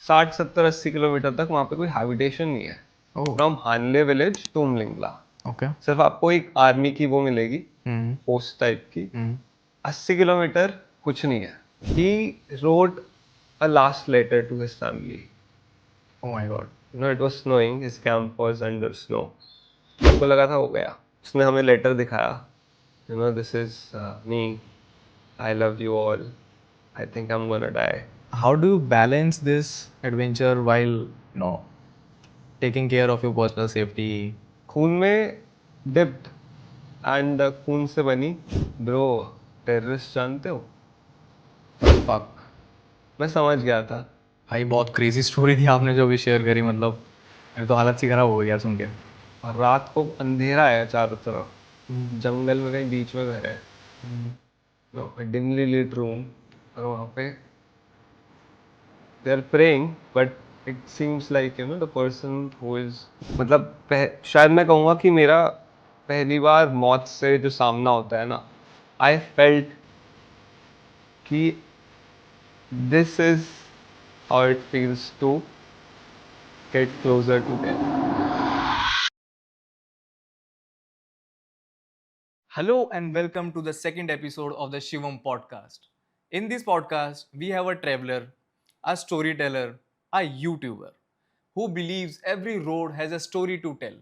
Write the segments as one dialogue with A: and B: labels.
A: 60-70-80 kilometre तक वहाँ पे कोई हैबिटेशन नहीं है। From Hanle village to Umlingla
B: okay.
A: सिर्फ आपको एक आर्मी की वो मिलेगी, पोस्ट टाइप की। 80 किलोमीटर कुछ नहीं है। He wrote a last letter to his family.
B: Oh my god.
A: You know it was snowing, his camp was under snow. उनको लगा था हो गया। उसने हमें लेटर दिखाया, you know this is me, I love you all, I think I am gonna die.
B: How do you balance this adventure while, taking care of your personal safety?
A: खून में डिप्ड एंड खून से बनी। Bro, terrorist जानते हो?
B: Fuck.
A: मैं समझ गया था।
B: भाई बहुत क्रेजी स्टोरी थी आपने जो भी शेयर करी, मतलब मेरी तो हालत सी खराब हो गई यार सुन के।
A: और रात को अंधेरा है चारों तरफ, जंगल में कहीं बीच में घर है, डिमली लिट रूम, और वहाँ पे they are praying, but it seems like you know the person who is, मतलब शायद मैं कहूँगा कि मेरा पहली बार मौत से जो सामना होता है ना, आई फेल्ट कि this is how it feels to get closer to death.
B: Hello and welcome to the second episode of the Shivam podcast. In this podcast, we have a traveler, a storyteller, a YouTuber who believes every road has a story to tell.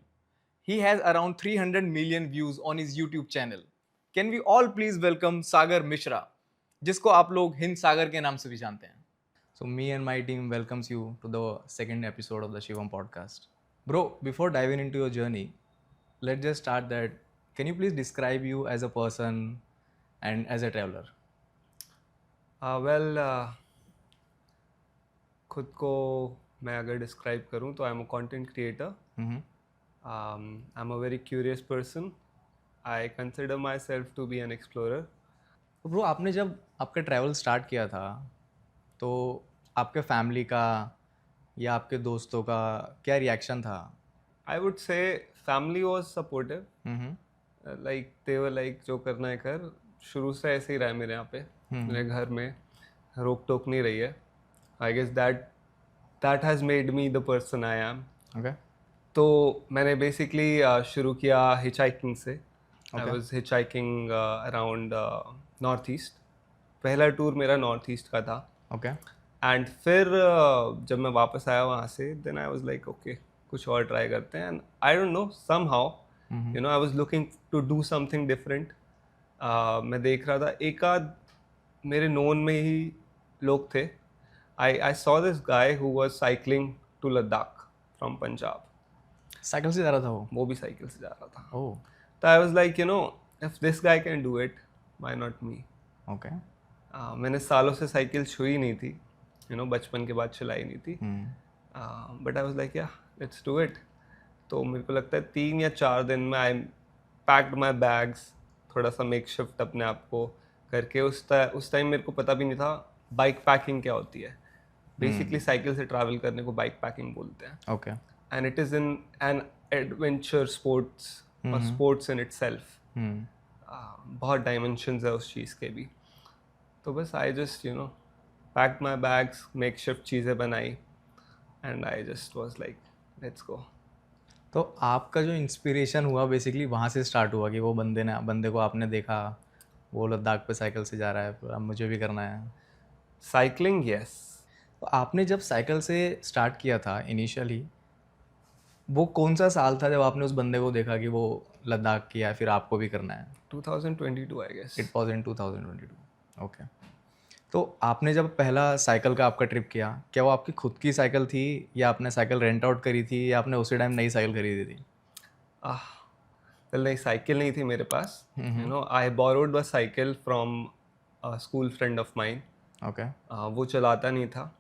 B: He has around 300 million views on his YouTube channel. Can we all please welcome Sagar Mishra, जिसको आप लोग हिंद सागर के नाम से भी जानते हैं. So me and my team welcomes you to the second episode of the Shivam podcast. Bro, before diving into your journey, let's just start that. Can you please describe you as a person and as a traveler?
A: Well, खुद को मैं अगर describe करूँ तो I am a content creator, I am a very curious person, I consider myself to be an explorer.
B: तो bro आपने जब आपका ट्रैवल स्टार्ट किया था तो आपके फैमिली का या आपके दोस्तों का क्या रिएक्शन था?
A: आई वुड से family was supportive, like they were like जो करना है कर। शुरू से ऐसे ही रहा है मेरे यहाँ पे, मेरे घर में रोक टोक नहीं रही है। I guess that that has made me the person I am.
B: Okay.
A: तो मैंने बेसिकली शुरू किया हिच हाइकिंग से। I
B: Okay.
A: Was hitchhiking around north east. पहला टूर मेरा नॉर्थ ईस्ट का था।
B: ओके।
A: एंड फिर जब मैं वापस आया वहाँ से, then I was like okay, कुछ और ट्राई करते हैं। And I don't know, somehow you know I was looking to do something different. मैं देख रहा था एक आध मेरे नोन में ही लोग थे। I saw this guy who was cycling to Ladakh from Punjab.
B: Cycle से जा रहा था
A: वो भी साइकिल से जा रहा था।
B: वो?
A: तो आई was like you no, if this guy can do it, why not me.
B: Okay.
A: मैंने सालों से साइकिल छुई नहीं थी, यू नो बचपन के बाद चलाई नहीं थी। बट आई वाज लाइक या लेट्स डू इट। तो मेरे को लगता है 3 या 4 दिन में आई पैक्ड माई बैग्स, थोड़ा सा मेक शिफ्ट अपने आप को करके। उस टाइम मेरे को पता भी नहीं था बाइक पैकिंग क्या होती है। बेसिकली साइकिल से ट्रैवल करने को बाइक पैकिंग बोलते हैं।
B: Okay.
A: And it is in an adventure sports, और स्पोर्ट्स इन इटसेल्फ। बहुत डायमेंशंस है उस चीज़ के भी। तो बस I just you know packed my bags, make shift चीज़ें बनाई, and I just was like let's गो।
B: तो आपका जो इंस्पिरेशन हुआ बेसिकली वहाँ से स्टार्ट हुआ कि वो बंदे को आपने देखा, वो लद्दाख पे साइकिल से जा रहा है, अब मुझे भी करना है।
A: Cycling, yes.
B: तो आपने जब साइकिल से स्टार्ट किया था इनिशियली, वो कौन सा साल था जब आपने उस बंदे को देखा कि वो लद्दाख किया है फिर आपको भी करना है?
A: 2022 I guess.
B: It was in 2022। Okay. तो आपने जब पहला साइकिल का आपका ट्रिप किया, क्या वो आपकी खुद की साइकिल थी या आपने साइकिल रेंट आउट करी थी या आपने उसी टाइम नई साइकिल खरीदी थी?
A: वेल, नई साइकिल नहीं थी मेरे पास। You know I borrowed a cycle from school friend of mine.
B: Okay.
A: वो चलाता नहीं था,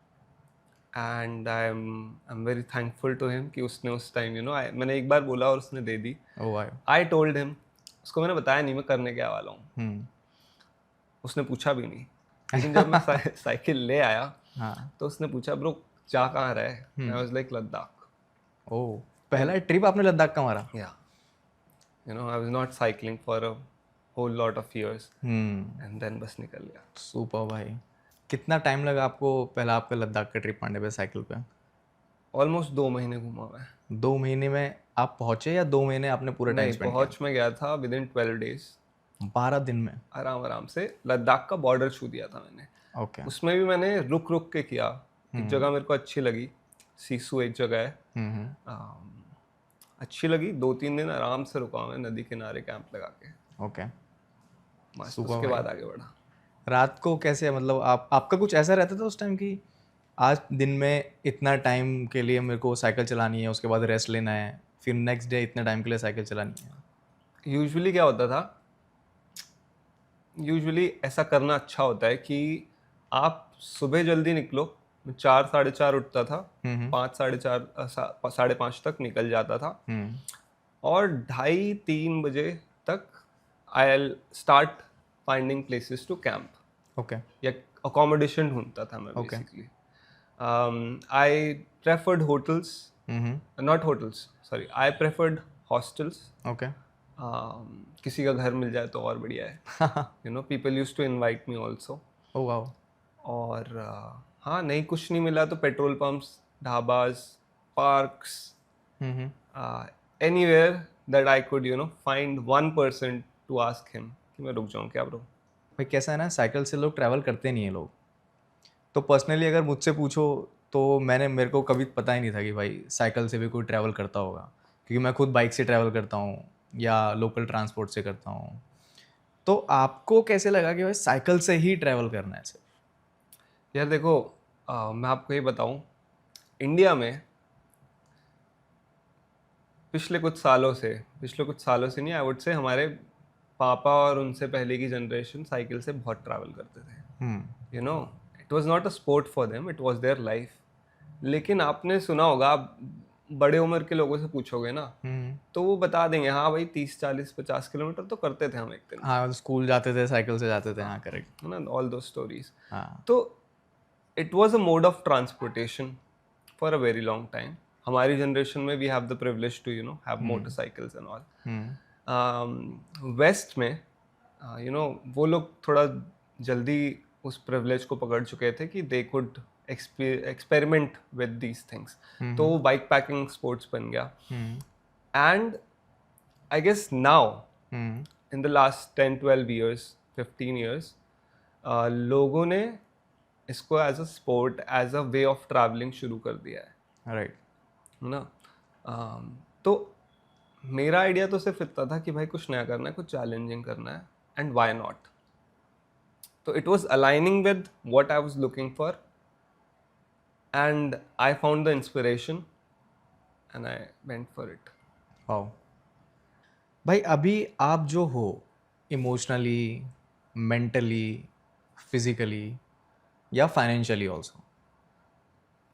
A: and I am very thankful to him कि उसने उस टाइम यू नो, मैंने एक बार बोला और उसने दे दी।
B: ओ भाई।
A: आई टोल्ड हिम, उसको मैंने बताया नहीं मैं करने क्या वाला हूँ, उसने पूछा भी नहीं। लेकिन जब मैं साइकिल ले आया
B: हाँ।
A: तो उसने पूछा ब्रो जा कहाँ रहा है। I was like Ladakh.
B: Oh, पहला ट्रिप आपने लद्दाख का मारा?
A: या you know I was not cycling for a whole lot of years, and then बस निकल गया।
B: सुपर भाई। कितना टाइम लगा आपको पहला आपका लद्दाख का ट्रिप मारने पे साइकिल पे?
A: ऑलमोस्ट 2 महीने घूमा मैं।
B: 2 महीने में आप पहुंचे या 2 महीने आपने पूरा टाइम
A: नहीं,
B: स्पेंड किया?
A: पहुँच मैं गया था विदिन 12 डेज़।
B: 12 दिन में?
A: आराम-आराम से लद्दाख का बॉर्डर छू दिया था मैंने।
B: ओके।
A: उसमें भी मैंने रुक-रुक के किया। एक जगह मेरे को अच्छी लगी, सिसु एक जगह है।
B: हम्म।
A: अच्छी लगी, 2-3 दिन आराम से रुका मैं नदी किनारे कैंप लगा के।
B: ओके।
A: मस्त,
B: सुबह
A: उसके
B: भाई,
A: बाद आगे बढ़ा।
B: रात को कैसे, मतलब आपका कुछ ऐसा रहता था उस टाइम कि आज दिन में इतना टाइम के लिए मेरे को साइकिल चलानी है, उसके बाद रेस्ट लेना है, फिर नेक्स्ट डे इतने टाइम के लिए साइकिल चलानी है?
A: यूजुअली क्या होता था, यूजुअली ऐसा करना अच्छा होता है कि आप सुबह जल्दी निकलो। मैं 4 साढ़े 4 उठता था, 5 साढ़े 4 साढ़े 5 तक निकल जाता था, और 2:30-3 बजे तक I start finding places to camp,
B: okay.
A: या अकोमोडेशन ढूंढता था मैं
B: Okay.
A: Basically. I preferred hotels, not hotels, sorry, I preferred hostels.
B: Okay.
A: किसी का घर मिल जाए तो और बढ़िया है। People use to invite me also.
B: Oh wow.
A: और हाँ, नहीं कुछ नहीं मिला तो petrol pumps, dhabas, parks, anywhere that I could find one person to ask him कि मैं रुक जाऊँ क्या ब्रो।
B: भाई कैसा है ना, साइकिल से लोग ट्रैवल करते नहीं है लोग। तो पर्सनली अगर मुझसे पूछो तो मेरे को कभी पता ही नहीं था कि भाई साइकिल से भी कोई ट्रैवल करता होगा, क्योंकि मैं खुद बाइक से ट्रैवल करता हूँ या लोकल ट्रांसपोर्ट से करता हूँ। तो आपको कैसे लगा कि भाई साइकिल से ही ट्रैवल करना है सिर्फ?
A: यार देखो, मैं आपको ये बताऊँ, इंडिया में पिछले कुछ सालों से नहीं, आई वुड से हमारे पापा और उनसे पहले की जनरेशन साइकिल से बहुत ट्रैवल करते थे। It was not a sport for them, it was their life. लेकिन आपने सुना होगा, आप बड़े उम्र के लोगों से पूछोगे ना, तो वो बता देंगे हाँ भाई 30-40-50 किलोमीटर तो करते थे हम एक दिन में।
B: हाँ, स्कूल जाते थे साइकिल से जाते थे, हाँ करेक्ट।
A: है ना, ऑल दो स्टोरीज।
B: हाँ।
A: तो it was a mode of transportation for a very long time. हमारी जनरेशन में we have the privilege to have motorcycles and all. West में वो लोग थोड़ा जल्दी उस प्रिविलेज को पकड़ चुके थे कि they could experiment with these things. तो वो बाइक पैकिंग स्पोर्ट्स बन गया। And I guess now in the last 10-12 years, 15 years, लोगों ने इसको as a sport, as a way of travelling शुरू कर दिया है।
B: राइट।
A: है ना। तो मेरा आइडिया तो सिर्फ इतना था कि भाई कुछ नया करना है, कुछ चैलेंजिंग करना है, एंड व्हाई नॉट। तो it was aligning with what I was looking for, and I found the inspiration and I went for it.
B: Wow. भाई अभी आप जो हो, इमोशनली, मेंटली, फिजिकली या फाइनेंशियली ऑल्सो,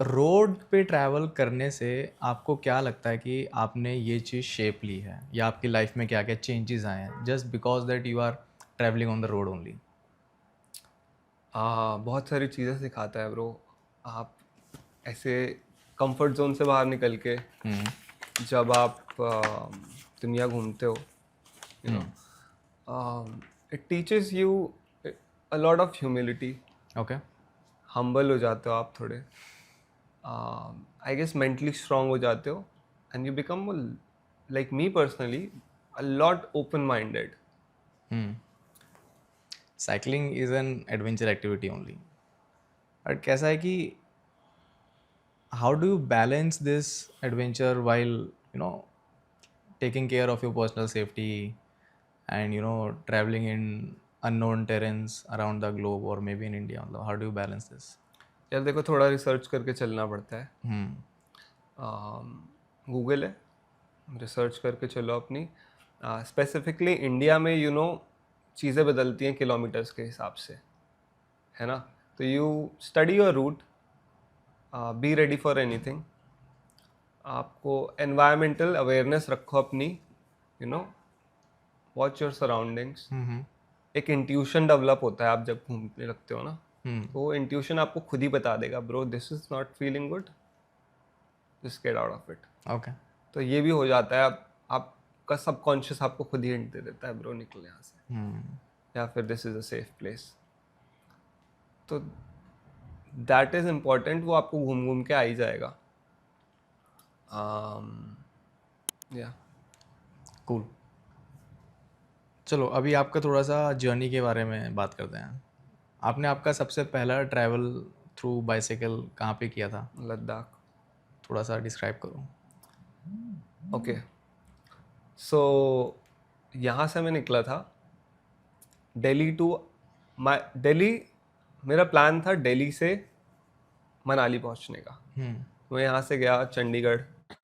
B: रोड पे ट्रैवल करने से आपको क्या लगता है कि आपने ये चीज़ शेप ली है, या आपकी लाइफ में क्या क्या चेंजेस आए हैं just because that you are travelling on the road only?
A: बहुत सारी चीज़ें सिखाता है ब्रो। आप ऐसे कंफर्ट जोन से बाहर निकल के जब आप दुनिया घूमते हो, it teaches you a lot of humility.
B: Okay.
A: Humble हो जाते हो आप थोड़े, आई गेस मेंटली स्ट्रांग हो जाते हो, and you become, like me personally, a lot open minded.
B: Cycling is an adventure activity only, but कैसा है कि how do you balance this adventure while taking care of your personal safety and traveling in unknown terrains around the globe or maybe in India? मतलब how do you balance this?
A: यार देखो, थोड़ा research करके चलना पड़ता है। Google है, research करके चलो अपनी। स्पेसिफिकली इंडिया में चीज़ें बदलती हैं किलोमीटर्स के हिसाब से, है ना। तो you study your route, be ready for anything. आपको एनवायरमेंटल अवेयरनेस रखो अपनी, वॉच योर सराउंडिंग्स। एक इंट्यूशन डेवलप होता है आप जब घूमने लगते हो ना, तो वो इंट्यूशन आपको खुद ही बता देगा, bro this is not feeling good, just get out of it.
B: Okay.
A: तो ये भी हो जाता है, आपका सबकॉन्शियस आपको खुद ही हिंट दे देता है, ब्रो निकल यहाँ से, या फिर this is a safe place. तो दैट इज़ इम्पॉर्टेंट, वो आपको घूम घूम के आ ही जाएगा. या
B: कूल. चलो अभी आपका थोड़ा सा जर्नी के बारे में बात करते हैं. आपने आपका सबसे पहला ट्रैवल थ्रू बाइसाइकिल कहाँ पे किया था?
A: लद्दाख.
B: थोड़ा सा डिस्क्राइब करो.
A: ओके, सो यहाँ से मैं निकला था दिल्ली टू दिल्ली. मेरा प्लान था दिल्ली से मनाली पहुँचने का. मैं यहाँ से गया चंडीगढ़,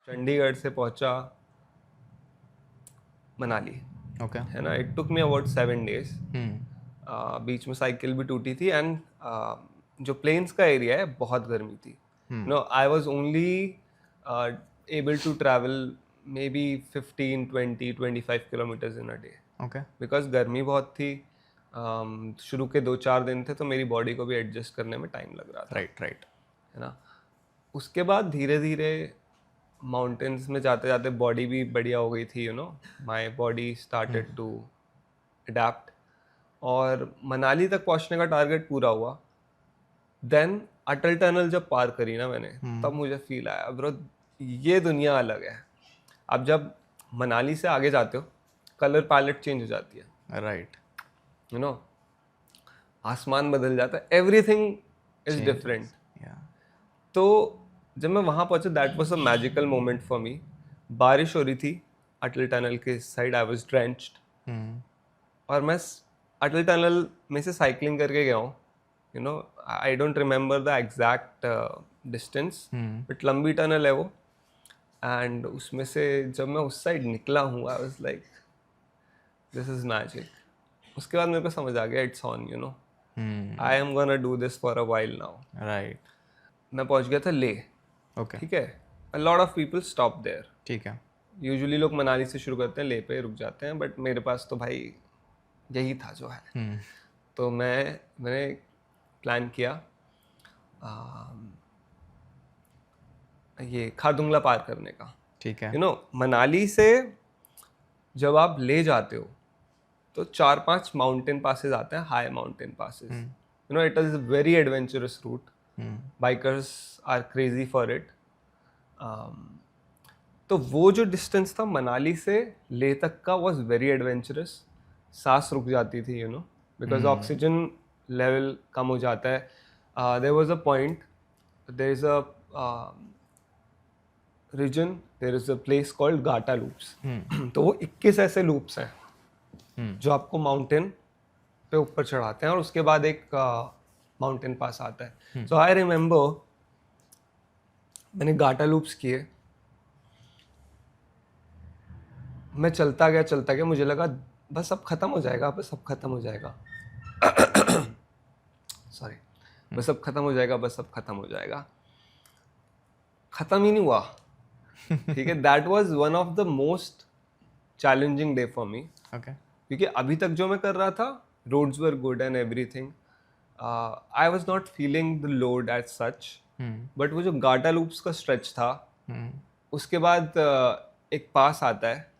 A: चंडीगढ़ से पहुँचा मनाली,
B: ओके.
A: है ना. It took me about 7 days. बीच में साइकिल भी टूटी थी. एंड जो प्लेन्स का एरिया है बहुत गर्मी थी. No, I was only able to travel maybe 15-20-25 kilometers in a day,
B: okay.
A: Because गर्मी बहुत थी. शुरू के 2-4 दिन थे तो मेरी बॉडी को भी एडजस्ट करने में टाइम लग रहा था,
B: राइट राइट.
A: है ना. उसके बाद धीरे धीरे माउंटेन्स में जाते जाते बॉडी भी बढ़िया हो गई थी. My body started to adapt. और मनाली तक पहुंचने का टारगेट पूरा हुआ. देन अटल टनल जब पार करी ना मैंने, तब मुझे फील आया ब्रो, ये दुनिया अलग है. अब जब मनाली से आगे जाते हो कलर पैलेट चेंज हो जाती है.
B: राइट.
A: आसमान बदल जाता है. Everything is different. तो जब मैं वहाँ पहुँचा, that was a magical moment for me. बारिश हो रही थी अटल टनल के साइड. I was drenched. और मैं अटल टनल में से साइकिलिंग करके गया हूँ. I don't remember the exact distance, but लंबी टनल है वो. एंड उसमें से जब मैं उस साइड निकला हूँ, I was like this is magic. उसके बाद मेरे को समझ आ गया it's on. I am gonna do this for a while now.
B: Right.
A: मैं पहुँच गया था ले.
B: ओके.
A: ठीक है. A lot of people stop there.
B: ठीक है.
A: यूजुअली लोग मनाली से शुरू करते हैं, ले पे रुक जाते हैं, बट मेरे पास तो भाई यही था जो है. तो मैंने प्लान किया ये खारदुंगला पार करने का.
B: ठीक है.
A: मनाली से जब आप ले जाते हो तो 4-5 माउंटेन पासेस आते हैं, high mountain passes. It is a very adventurous route. Bikers are crazy for it. तो वो जो डिस्टेंस था मनाली से ले तक का वॉज वेरी एडवेंचरस. सांस रुक जाती थी, बिकॉज ऑक्सीजन लेवल कम हो जाता है. There was a point, there is a region, there is a place called Gata loops. तो वो 21 ऐसे लूप्स हैं जो आपको माउंटेन पे ऊपर चढ़ाते हैं, और उसके बाद एक माउंटेन पास आता है. सो आई रिमेंबर मैंने गाटा लूप्स किए. मैं चलता गया, मुझे लगा बस अब खत्म हो जाएगा, बस अब खत्म हो जाएगा. सॉरी. बस अब खत्म हो जाएगा, बस अब खत्म हो जाएगा. खत्म ही नहीं हुआ. ठीक है. That was one of the most challenging day for me.
B: Okay.
A: क्योंकि अभी तक जो मैं कर रहा था, roads were good and everything. I was not feeling the load as such. But वो जो गाटा लूप्स का स्ट्रेच था, उसके बाद एक पास आता है.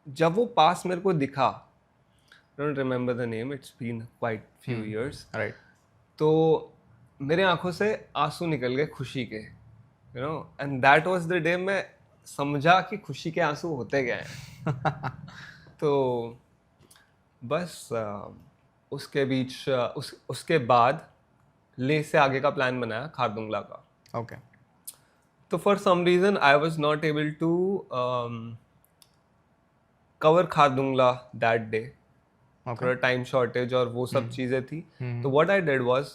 A: जब वो पास मेरे को दिखा, I don't remember the name, it's been quite few years.
B: Right.
A: तो मेरे आंखों से आंसू निकल गए खुशी के. And that was the day मैं समझा कि खुशी के आंसू होते गए हैं. तो बस उसके बीच उसके बाद ले से आगे का प्लान बनाया खारदुंगला का.
B: ओके.
A: तो for some reason I was not able to cover Khardungla that day. थोड़ा टाइम शॉर्टेज और वो सब चीज़ें थी. तो what I did was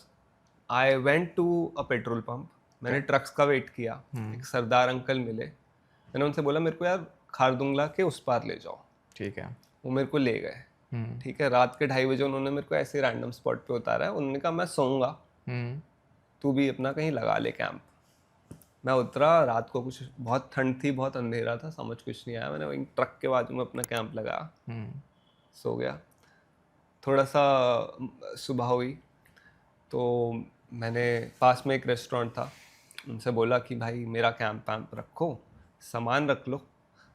A: I went to a petrol pump. मैंने ट्रक्स का वेट किया. एक सरदार अंकल मिले. मैंने उनसे बोला मेरे को यार खारदुंगला के उस पार ले जाओ.
B: ठीक है.
A: वो मेरे को ले गए. ठीक है. रात के 2:30 बजे उन्होंने मेरे को ऐसे रैंडम स्पॉट पे उतारा है. उन्होंने कहा मैं सोऊंगा, तू भी अपना कहीं लगा ले कैंप. मैं उतरा. रात को कुछ बहुत ठंड थी, बहुत अंधेरा था, समझ कुछ नहीं आया. मैंने वहीं ट्रक के बाजू में अपना कैंप लगाया, सो गया. थोड़ा सा सुबह हुई तो मैंने पास में एक रेस्टोरेंट था, उनसे बोला कि भाई मेरा कैंप वैम्प रखो, सामान रख लो.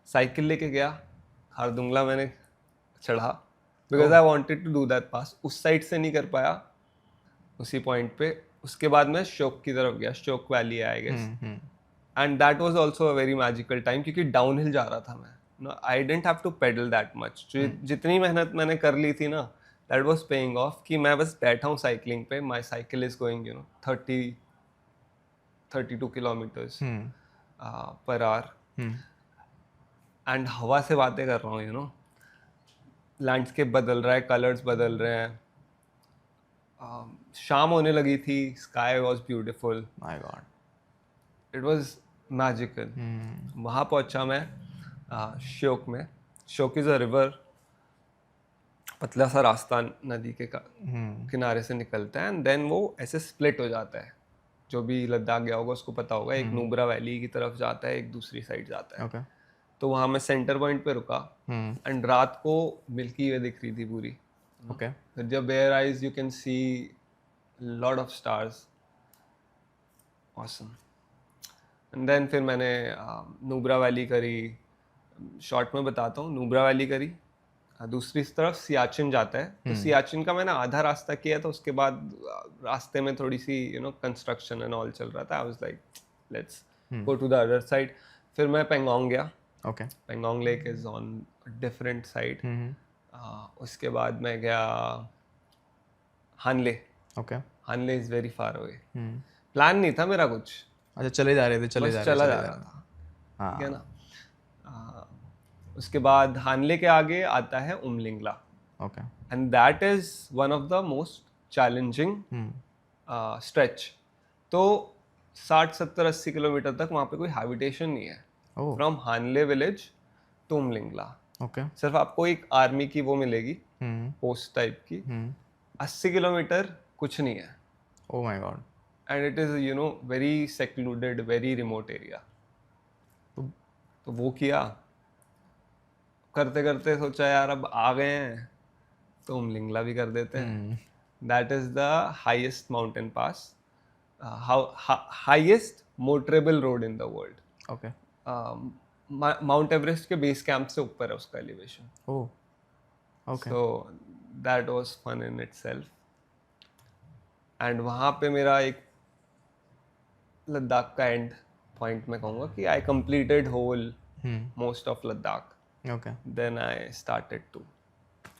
A: साइकिल लेके गया. खारदुंगला मैंने चढ़ा because I wanted to do that pass. उस साइड से नहीं कर पाया उसी पॉइंट पे। उसके बाद मैं श्योक की तरफ गया, Shyok valley I guess, and that was also a very magical time क्योंकि डाउनहिल जा रहा था मैं। No I didn't have to pedal that much. जितनी मेहनत मैंने कर ली थी ना, दैट वाज पेइंग ऑफ कि मैं बस बैठा हूँ साइकिलिंग पे, my cycle is going 32 kilometres per hour, and हवा से बातें कर रहा हूँ, लैंडस्केप बदल रहा है, कलर्स बदल रहे हैं। शाम होने लगी थी, sky was beautiful,
B: my god.
A: It was magical. वहाँ पहुँचा मैं श्योक में। श्योक इज़ अ रिवर, पतला सा रास्ता नदी के किनारे से निकलता है, एंड देन वो ऐसे स्प्लिट हो जाता है। जो भी लद्दाख गया होगा उसको पता होगा, एक नुब्रा वैली की तरफ जाता है, एक दूसरी साइड जाता है।
B: ओके।
A: तो वहाँ मैं सेंटर पॉइंट पे रुका, एंड रात को मिल्की वे दिख रही थी पूरी।
B: Okay.
A: With your bare eyes, you can see a lot of stars. Awesome. And then फिर मैंने नुब्रा वैली करी। शॉर्ट में बताता हूँ, नुब्रा वैली करी, दूसरी तरफ सियाचिन जाता है। तो सियाचिन का मैंने आधा रास्ता किया था, उसके बाद रास्ते में थोड़ी सी कंस्ट्रक्शन एंड ऑल चल रहा था। I was like let's go to the other side. फिर मैं पेंगोंग गया।
B: Okay.
A: Pangong lake is on different side. उसके बाद मैं गया Hanle.
B: Okay.
A: Hanle is very far away. Plan नहीं था मेरा कुछ,
B: अच्छा, चले जा रहे थे, चले
A: बस
B: जा
A: चला
B: रहे
A: जा
B: थे।
A: रहा था,
B: हाँ।
A: ठीक है ना। उसके बाद हानले के आगे आता है Umling La,
B: okay.
A: And that is one of the most challenging stretch. तो 60 70 80 किलोमीटर तक वहाँ पे कोई हैबिटेशन नहीं है,
B: oh.
A: From Hanle village to Umlingla.
B: Okay.
A: सिर्फ आपको एक आर्मी की वो मिलेगी, पोस्ट टाइप की। 80 किलोमीटर कुछ नहीं है,
B: ओह my God.
A: And it is very secluded, very remote area. तो वो किया, करते करते सोचा यार अब आ गए हैं तो उमलिंगला भी कर देते हैं। That is the highest mountain pass, highest motorable road in the world.
B: Okay.
A: Mount Everest के बेस कैंप से ऊपर है उसका elevation.
B: Oh. Okay.
A: So that was fun in itself. And वहाँ पे मेरा एक लद्दाख का एंड पॉइंट मैं कहूँगा कि I completed whole most of Ladakh.
B: Okay.
A: Then I started to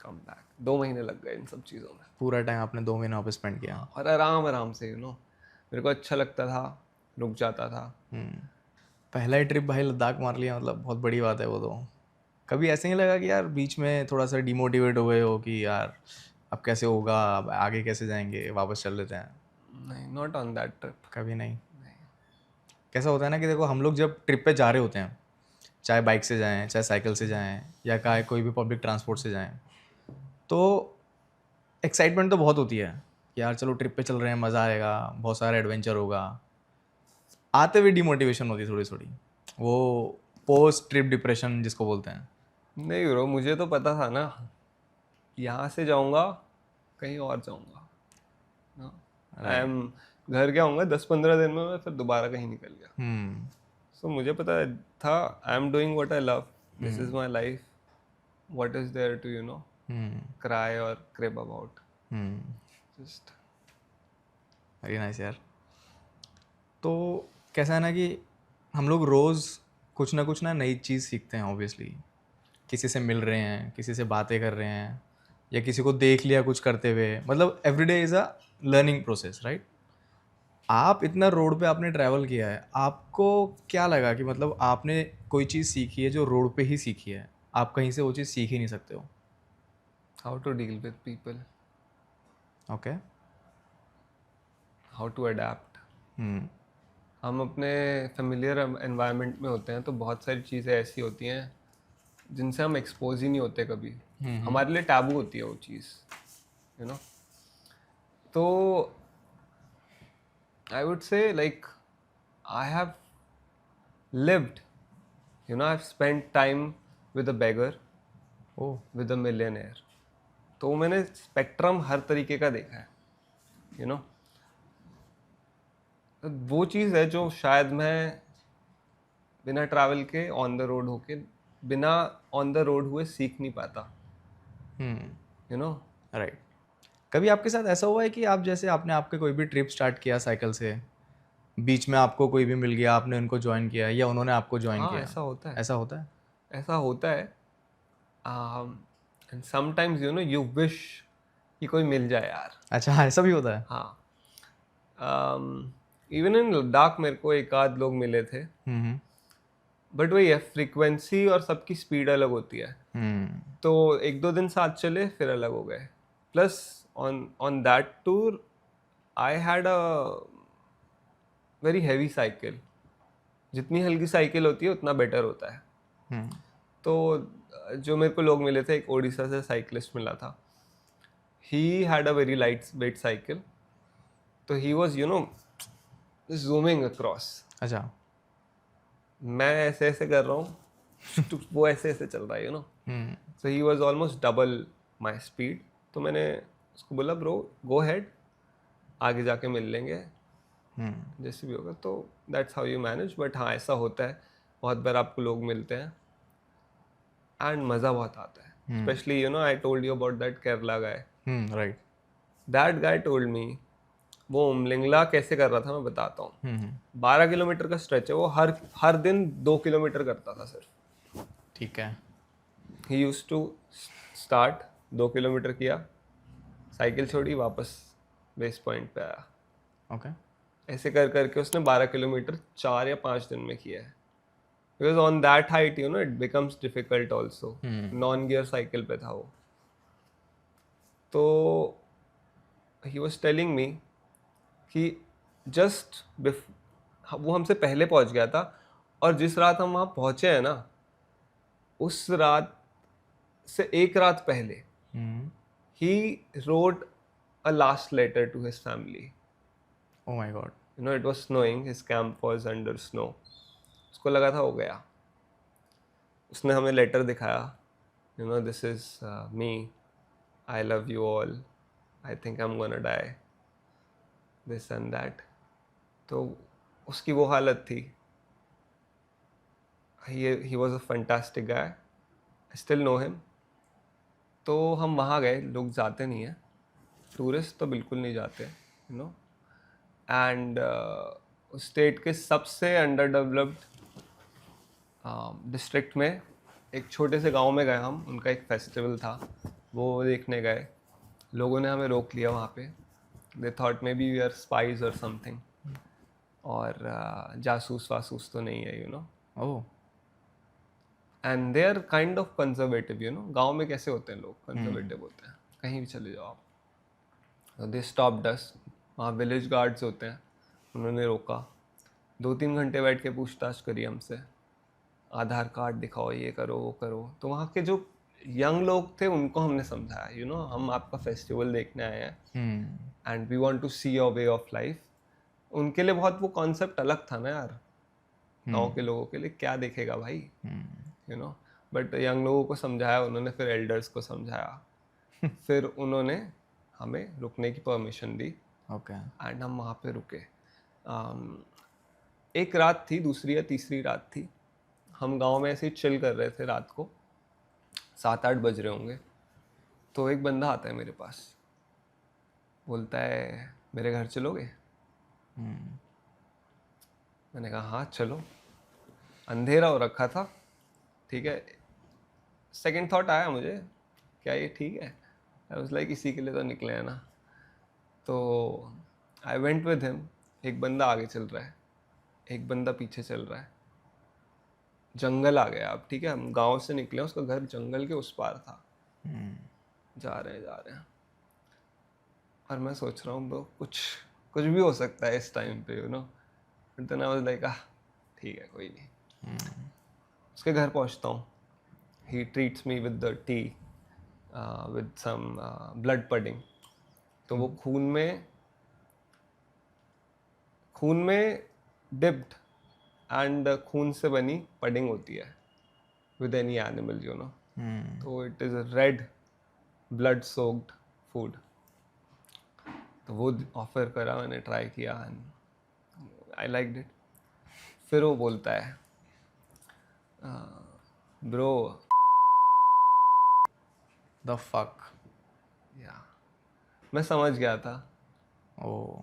A: come back. 2 महीने लग गए इन सब चीज़ों में,
B: पूरा टाइम आपने 2 महीने पे स्पेंड किया।
A: और आराम आराम से मेरे को अच्छा लगता था, रुक जाता था।
B: पहला ही ट्रिप भाई लद्दाख मार लिया, मतलब बहुत बड़ी बात है वो तो। कभी ऐसे नहीं लगा कि यार बीच में थोड़ा सा डिमोटिवेट हो गए हो कि यार अब कैसे होगा, अब आगे कैसे जाएंगे, वापस चल लेते हैं?
A: नहीं, नॉट ऑन दैट ट्रिप।
B: कभी नहीं? कैसा होता है ना कि देखो, हम लोग जब ट्रिप पे जा रहे होते हैं, चाहे बाइक से जाएं, चाहे साइकिल से जाएं, या चाहे कोई भी पब्लिक ट्रांसपोर्ट से जाएं, तो एक्साइटमेंट तो बहुत होती है कि यार चलो ट्रिप पे चल रहे हैं, मज़ा आएगा, बहुत सारा एडवेंचर होगा। आते हुए डिमोटिवेशन होती है थोड़ी थोड़ी, वो पोस्ट ट्रिप डिप्रेशन जिसको बोलते हैं।
A: नहीं ब्रो, मुझे तो पता था ना, यहाँ से जाऊँगा कहीं और जाऊँगा। आई एम घर गया हूँगा 10 15 दिन में, मैं फिर दोबारा कहीं निकल गया। सो मुझे पता था I am doing what I love, this is my life, what is there to cry और crib about. Just
B: very nice यार। तो कैसा है ना कि हम लोग रोज़ कुछ ना नई चीज़ सीखते हैं ऑब्वियसली। किसी से मिल रहे हैं, किसी से बातें कर रहे हैं, या किसी को देख लिया कुछ करते हुए, मतलब everyday is a learning process, right? आप इतना रोड पे आपने ट्रैवल किया है, आपको क्या लगा कि मतलब आपने कोई चीज़ सीखी है जो रोड पे ही सीखी है, आप कहीं से वो चीज़ सीख ही नहीं सकते हो?
A: How to deal with people,
B: okay.
A: How to adapt. हम अपने फेमिलियर एनवायरनमेंट में होते हैं तो बहुत सारी चीज़ें ऐसी होती हैं जिनसे हम एक्सपोज ही नहीं होते कभी, हमारे लिए टैबू होती है वो चीज़, तो आई वुड से like I have lived, I've spent time with a beggar,
B: oh.
A: with a millionaire. तो मैंने स्पेक्ट्रम हर तरीके का देखा है, वो चीज़ है जो शायद मैं बिना ट्रैवल के ऑन द रोड होके, बिना ऑन द रोड हुए सीख नहीं पाता,
B: राइट। कभी आपके साथ ऐसा हुआ है कि आप जैसे आपने आपके कोई भी ट्रिप स्टार्ट किया साइकिल से, बीच में आपको कोई भी मिल गया, आपने उनको ज्वाइन किया या उन्होंने आपको ज्वाइन
A: हाँ,
B: किया?
A: ऐसा होता है,
B: ऐसा होता है?
A: ऐसा होता है। एंड समटाइम्स यू विश कि कोई मिल जाए यार।
B: अच्छा, हाँ, ऐसा भी होता है?
A: हाँ, इवन इन लद्दाख मेरे को एक आध लोग मिले थे,
B: हम्म
A: बट वही है, फ्रीक्वेंसी और सबकी स्पीड अलग होती है।
B: हम्म
A: तो एक दो दिन साथ चले फिर अलग हो गए। Plus on on that tour I had a very heavy cycle. जितनी हल्की साइकिल होती है उतना बेटर होता है।
B: हम्म
A: तो जो मेरे को लोग मिले थे, एक ओडिशा से साइकिलिस्ट मिला था, he had a very light weight cycle. तो ही वॉज जूमिंग अक्रॉस।
B: अच्छा।
A: मैं ऐसे ऐसे कर रहा हूँ, वो ऐसे ऐसे चल रहा है
B: hmm
A: so he was almost double my speed. तो मैंने उसको बोला, ब्रो गो हेड, आगे जाके मिल लेंगे जैसे भी होगा। तो that's how you manage. But हाँ, ऐसा होता है, बहुत बार आपको लोग मिलते हैं एंड मज़ा बहुत आता है। Specially I told you about that Kerala guy.
B: Right.
A: That guy told me, वो उमलिंगला कैसे कर रहा था मैं बताता हूँ। 12 किलोमीटर का स्ट्रेच है, वो हर हर दिन 2 किलोमीटर करता था सिर्फ।
B: ठीक है।
A: ही यूज टू स्टार्ट, 2 किलोमीटर किया, साइकिल छोड़ी, वापस बेस पॉइंट पे आया।
B: ओके।
A: ऐसे कर करके उसने 12 किलोमीटर 4 या 5 दिन में किया है। Because on that height it becomes difficult also. Non gear cycle पे था वो। तो ही वॉज टेलिंग मी कि जस्ट वो हमसे पहले पहुंच गया था, और जिस रात हम वहाँ पहुंचे हैं ना, उस रात से एक रात पहले ही wrote a last letter to his family.
B: Oh my god.
A: It was snowing, his camp was under snow. उसको लगा था हो गया। उसने हमें लेटर दिखाया, this is me, I love you all, I think I am gonna die, this and that. तो उसकी वो हालत थी। He was a fantastic guy, I still know him. तो हम वहाँ गए, लोग जाते नहीं हैं, टूरिस्ट तो बिल्कुल नहीं जाते एंड स्टेट के सबसे अंडर डेवलप्ड डिस्ट्रिक्ट में एक छोटे से गांव में गए हम। उनका एक फेस्टिवल था, वो देखने गए। लोगों ने हमें रोक लिया वहाँ पे। They thought maybe we are spies और समथिंग, और जासूस वासूस तो नहीं है
B: oh.
A: And they are kind of conservative. गाँव में कैसे होते हैं लोग, कंजर्वेटिव होते हैं, कहीं भी चले जाओ आप। दे स्टॉप्ड अस। वहाँ विलेज गार्ड्स होते हैं, उन्होंने रोका। 2-3 घंटे बैठ के पूछताछ करी हमसे, आधार कार्ड दिखाओ, ये करो वो करो। तो वहाँ के जो यंग लोग थे उनको हमने समझाया, हम आपका फेस्टिवल देखने आए हैं and we want to see your way of life. उनके लिए बहुत वो कॉन्सेप्ट अलग था ना यार। गाँव के लोगों के लिए क्या देखेगा भाई, बट यंग लोगों को समझाया उन्होंने, फिर एल्डर्स को समझाया। फिर उन्होंने हमें रुकने की परमिशन दी
B: ओके।
A: एंड हम वहाँ पे रुके। एक रात थी, दूसरी या तीसरी रात थी। हम गांव में ऐसे ही चिल कर रहे थे रात को, 7-8 बज रहे होंगे। तो एक बंदा आता है मेरे पास, बोलता है मेरे घर चलोगे? मैंने कहा हाँ चलो। अंधेरा हो रखा था, ठीक है। सेकंड थॉट आया मुझे, क्या ये ठीक है? आई वाज लाइक इसी के लिए तो निकले हैं ना। तो आई वेंट विद हिम। एक बंदा आगे चल रहा है, एक बंदा पीछे चल रहा है। जंगल आ गया अब, ठीक है। हम गांव से निकले, उसका घर जंगल के उस पार था। जा रहे हैं और मैं सोच रहा हूँ कुछ कुछ भी हो सकता है इस टाइम पे but then I was like ठीक है कोई नहीं। उसके घर पहुँचता हूँ, he treats me with the tea with some blood pudding. तो वो खून में डिप्ड एंड खून से बनी पडिंग होती है विद एनी एनिमल तो it is red blood soaked food. तो वो ऑफर करा, मैंने ट्राई किया एंड आई लाइक इट। फिर वो बोलता है ब्रो,
B: द फक।
A: या मैं समझ गया था.
B: ओ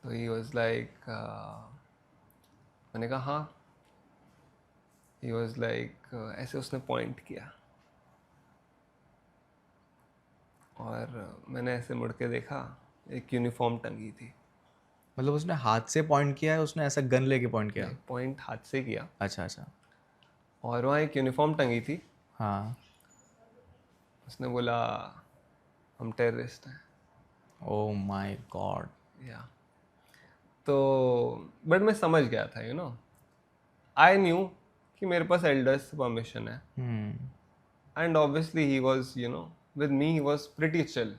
A: तो ही वॉज लाइक, मैंने कहा हाँ. ही वॉज लाइक, ऐसे उसने पॉइंट किया और मैंने ऐसे मुड़ के देखा, एक यूनिफॉर्म टंगी थी.
B: मतलब उसने हाथ से पॉइंट किया है, उसने ऐसा गन लेके पॉइंट किया?
A: नहीं, पॉइंट हाथ से किया
B: अच्छा अच्छा.
A: और वहाँ एक यूनिफॉर्म टंगी थी.
B: हाँ.
A: उसने बोला हम टेररिस्ट हैं.
B: ओ माय गॉड.
A: या तो बट मैं समझ गया था, आई न्यू कि मेरे पास एल्डर्स से परमिशन है. And obviously he was, with me he was pretty chill,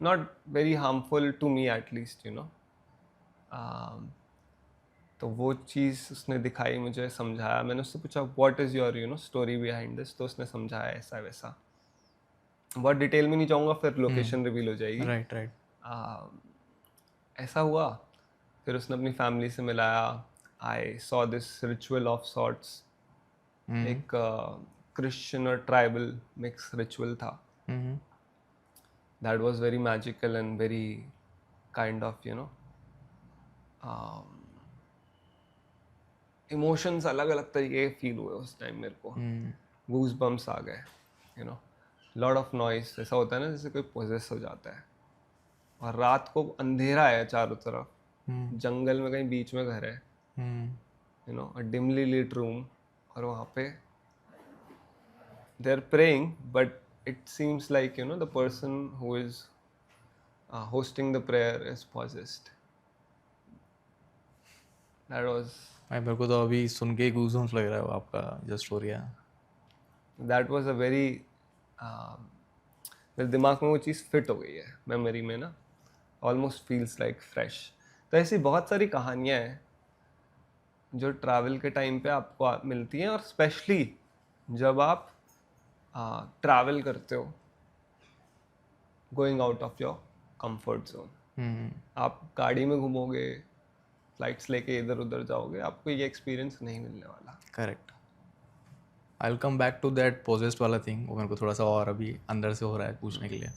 A: not very harmful to me at least. तो वो चीज़ उसने दिखाई, मुझे समझाया. मैंने उससे पूछा what is your story behind this. तो उसने समझाया ऐसा वैसा. बहुत डिटेल में नहीं जाऊँगा, फिर लोकेशन रिवील हो जाएगी.
B: Right right.
A: ऐसा हुआ. फिर उसने अपनी फैमिली से मिलाया. I saw this ritual of sorts. एक क्रिश्चियन और ट्राइबल मिक्स रिचुअल था. That was very magical and very kind of emotions अलग अलग तरीके के फील हुए उस टाइम मेरे को. गूज बम्स आ गए. Lot of noise. ऐसा होता है ना जैसे कोई पोजेस हो जाता है. और रात को अंधेरा है चारों तरफ, जंगल में कहीं बीच में घर है, अ डिमली लिट रूम. और वहाँ पे they are praying, but it seems like the person who is hosting the prayer is possessed. That was
B: भाई मेरे को तो अभी सुन के ही गूज़बम्स लग रहा है वो आपका जो स्टोरी है.
A: a very मेरे दिमाग में वो चीज़ फिट हो गई है मेमोरी में ना. Almost feels like fresh. तो ऐसी बहुत सारी कहानियाँ हैं जो ट्रैवल के टाइम पे आपको मिलती हैं. और स्पेशली जब आप ट्रैवल करते हो, going out of your comfort zone. आप गाड़ी में घूमोगे, फ्लाइट्स लेके इधर उधर जाओगे, आपको ये एक्सपीरियंस नहीं मिलने वाला.
B: Correct. I will come back to that possessed वाला थिंग. वो मेरे को थोड़ा सा और अभी अंदर से हो रहा है पूछने के लिए.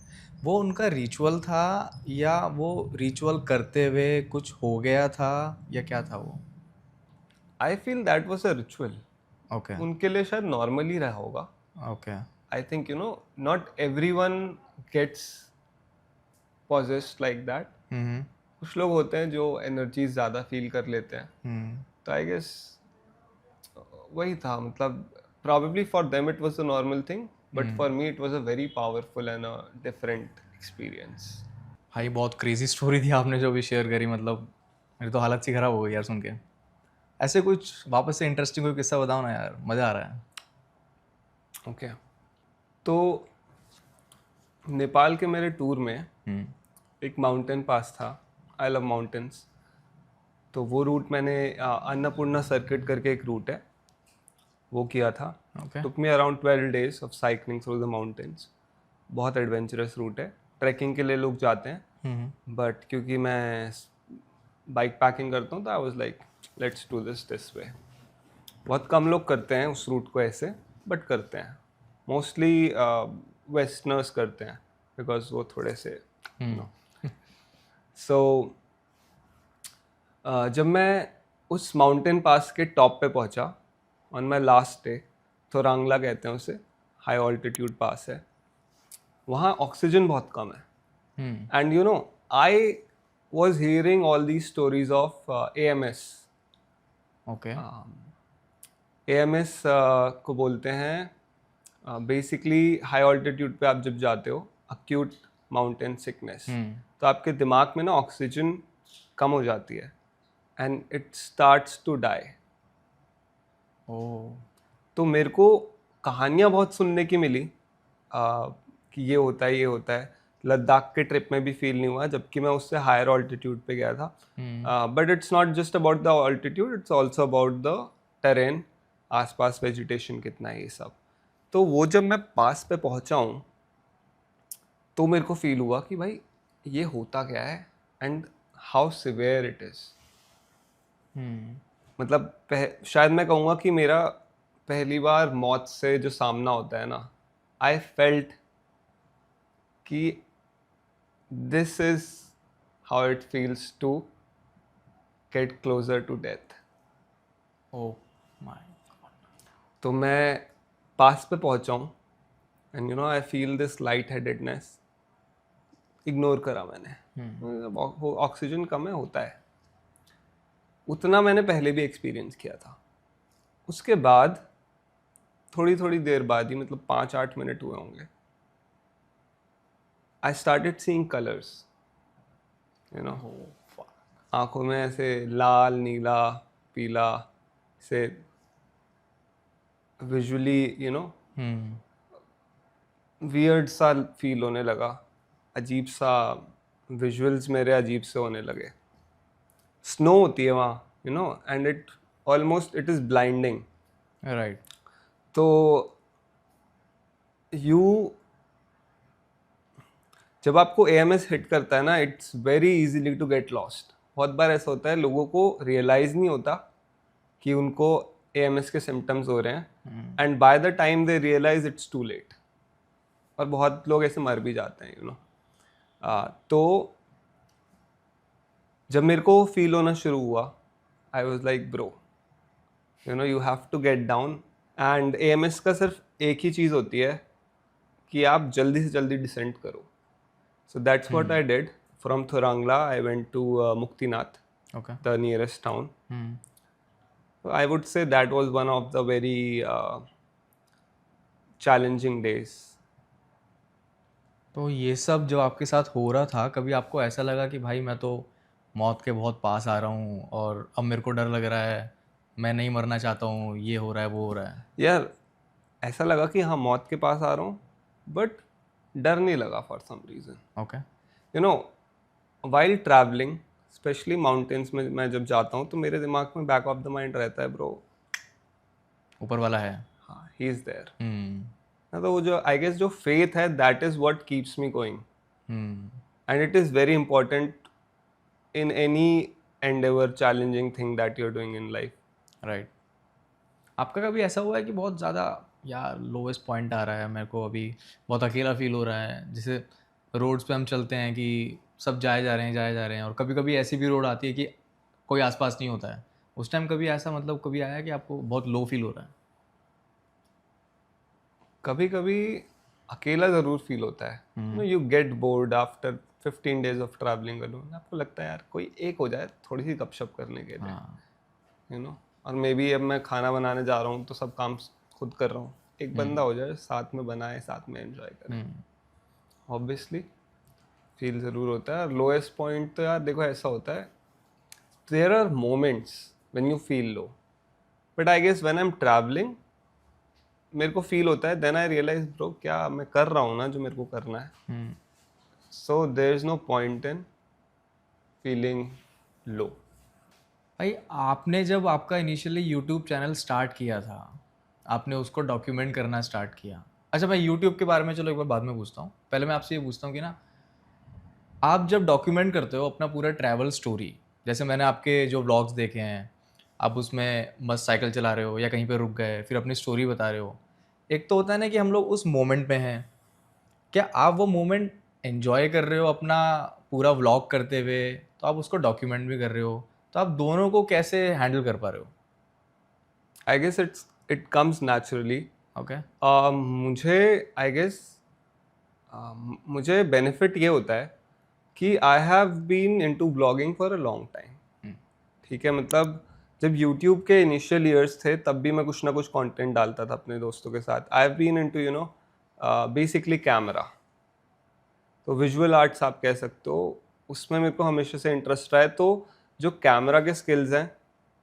B: वो उनका रिचुअल था या वो रिचुअल करते हुए कुछ हो गया था या क्या था वो?
A: I feel that was a ritual.
B: Okay
A: उनके लिए शायद नॉर्मल ही रहा होगा.
B: Okay.
A: I think not every one gets possessed like that. कुछ लोग होते हैं जो एनर्जीज ज़्यादा फील कर लेते हैं. तो आई गेस वही था. मतलब probably for them it was a normal thing, but for me it was a very powerful and a different experience.
B: भाई बहुत क्रेजी स्टोरी थी आपने जो भी शेयर करी. मतलब मेरी तो हालत सी खराब हो गई यार सुन के. ऐसे कुछ वापस से इंटरेस्टिंग कोई किस्सा बताओ ना यार, मज़ा आ रहा है.
A: ओके. तो नेपाल के मेरे टूर में एक माउंटेन पास था. I love mountains. तो वो रूट मैंने अन्नपूर्णा सर्किट करके एक रूट है, वो किया था. Took me around 12 days of cycling through the mountains. बहुत एडवेंचरस रूट है. ट्रैकिंग के लिए लोग जाते हैं, बट क्योंकि मैं बाइक पैकिंग करता हूँ तो आई was like let's do this way. बहुत कम लोग करते हैं उस रूट को ऐसे, बट करते हैं. मोस्टली वेस्टर्नर्स करते हैं बिकॉज वो थोड़े से सो जब मैं उस माउंटेन पास के टॉप पे पहुंचा ऑन माई लास्ट डे, थोरांगला कहते हैं उसे, हाई ऑल्टीट्यूड पास है. वहाँ ऑक्सीजन बहुत कम है. And I was hearing all these stories of AMS.
B: Okay.
A: AMS को बोलते हैं बेसिकली हाई ऑल्टीट्यूड पे आप जब जाते हो, अक्यूट माउंटेन सिकनेस. तो आपके दिमाग में ना ऑक्सीजन कम हो जाती है and it starts to die. तो मेरे को कहानियाँ बहुत सुनने की मिली कि ये होता है ये होता है. लद्दाख के ट्रिप में भी फील नहीं हुआ, जबकि मैं उससे हायर ऑल्टीट्यूड पे गया था. But it's not just about the altitude, it's also about the terrain, आसपास वेजिटेशन कितना है, ये सब. तो वो जब मैं पास पे पहुंचा हूँ तो मेरे को फील हुआ कि भाई ये होता क्या है and how severe it is. मतलब शायद मैं कहूँगा कि मेरा पहली बार मौत से जो सामना होता है ना, आई फेल्ट कि this is how it feels to get closer to death.
B: Oh my God.
A: तो मैं पास पे पहुंचा हूँ and you know I feel this light headedness. Ignore करा मैंने. वो ऑक्सीजन कम है, होता है. उतना मैंने पहले भी एक्सपीरियंस किया था. उसके बाद थोड़ी थोड़ी देर बाद ही, मतलब 5-8 मिनट हुए होंगे, I started seeing colours. You know,
B: Oh fuck.
A: आंखों में ऐसे लाल, नीला, पीला से विजुअली यू नो वियर्ड सा फील होने लगा. अजीब सा विजुअल्स मेरे अजीब से होने लगे. स्नो होती है वहाँ, you know, and it almost it is blinding.
B: Right.
A: तो यू जब आपको AMS हिट करता है ना, it's very easily to get lost. बहुत बार ऐसा होता है, लोगों को रियलाइज नहीं होता कि उनको AMS के सिम्टम्स हो रहे हैं, and by the time they realise it's too late. और बहुत लोग ऐसे मर भी जाते हैं, यू नो. तो जब मेरे को फील होना शुरू हुआ, I was like bro, you know, you have to get down. And AMS का सिर्फ एक ही चीज़ होती है कि आप जल्दी से जल्दी डिसेंड करो. So that's what I did. From Thurangla, I went to Muktinath,
B: Okay.
A: the nearest town. So I would say that was one of the very challenging days.
B: तो ये सब जो आपके साथ हो रहा था, कभी आपको ऐसा लगा कि भाई मैं तो मौत के बहुत पास आ रहा हूँ और अब मेरे को डर लग रहा है, मैं नहीं मरना चाहता हूँ, ये हो रहा है, वो हो रहा है?
A: यार, ऐसा लगा कि हाँ मौत के पास आ रहा हूँ, बट डर नहीं लगा for some reason.
B: Okay.
A: You know, while traveling, especially mountains में मैं जब जाता हूँ, तो मेरे दिमाग में back of the mind रहता है, bro,
B: ऊपर वाला है.
A: हाँ, he is there.
B: हम्म.
A: तो वो जो आई गेस जो फेथ है, that is what keeps me going. And it is very important in any endeavor, challenging thing that you're doing in life.
B: Right. आपका कभी ऐसा हुआ है कि बहुत ज़्यादा यार लोवेस्ट पॉइंट आ रहा है, मेरे को अभी बहुत अकेला फील हो रहा है, जैसे रोड्स पे हम चलते हैं कि सब जाए जा रहे हैं और कभी कभी ऐसी भी रोड आती है कि कोई आसपास नहीं होता है, उस टाइम कभी ऐसा मतलब कभी आया कि आपको बहुत लो फील हो रहा है?
A: कभी कभी अकेला ज़रूर फील होता है. You get bored after 15 days of traveling alone. आपको लगता है यार कोई एक हो जाए थोड़ी सी गपशप करने के लिए, यू नो. और मे बी अब मैं खाना बनाने जा रहा हूँ तो सब काम खुद कर रहा हूँ, एक बंदा हो जाए साथ में बनाए, साथ में एंजॉय करे. ऑब्वियसली फील ज़रूर होता है. लोएस्ट पॉइंट तो यार देखो ऐसा होता है, there are moments when you feel low, but I guess when I am travelling मेरे को फील होता है, देन आई रियलाइज ब्रो क्या मैं कर रहा हूँ ना जो मेरे को करना है. So there is no point in feeling low.
B: भाई आपने जब आपका इनिशियली यूट्यूब चैनल स्टार्ट किया था, आपने उसको डॉक्यूमेंट करना स्टार्ट किया. अच्छा, मैं यूट्यूब के बारे में चलो एक बार बाद में पूछता हूँ, पहले मैं आपसे ये पूछता हूँ कि ना, आप जब डॉक्यूमेंट करते हो अपना पूरा ट्रैवल स्टोरी, जैसे मैंने आपके जो व्लॉग्स देखे हैं, आप उसमें मस्त साइकिल चला रहे हो या कहीं पे रुक गए फिर अपनी स्टोरी बता रहे हो, एक तो होता है ना कि हम लोग उस मोमेंट में हैं, क्या आप वो मोमेंट एंजॉय कर रहे हो अपना पूरा व्लॉग करते हुए, तो आप उसको डॉक्यूमेंट भी कर रहे हो, तो आप दोनों को कैसे हैंडल कर पा रहे हो?
A: I guess it comes naturally.
B: Okay.
A: मुझे आई गेस मुझे बेनिफिट ये होता है कि I have been into blogging for a long time. ठीक है, मतलब जब YouTube के इनिशियल ईयर्स थे तब भी मैं कुछ ना कुछ कंटेंट डालता था अपने दोस्तों के साथ. I have been into you know basically camera, तो विजुअल आर्ट्स आप कह सकते हो, उसमें मेरे को हमेशा से इंटरेस्ट रहा है. तो जो कैमरा के स्किल्स हैं,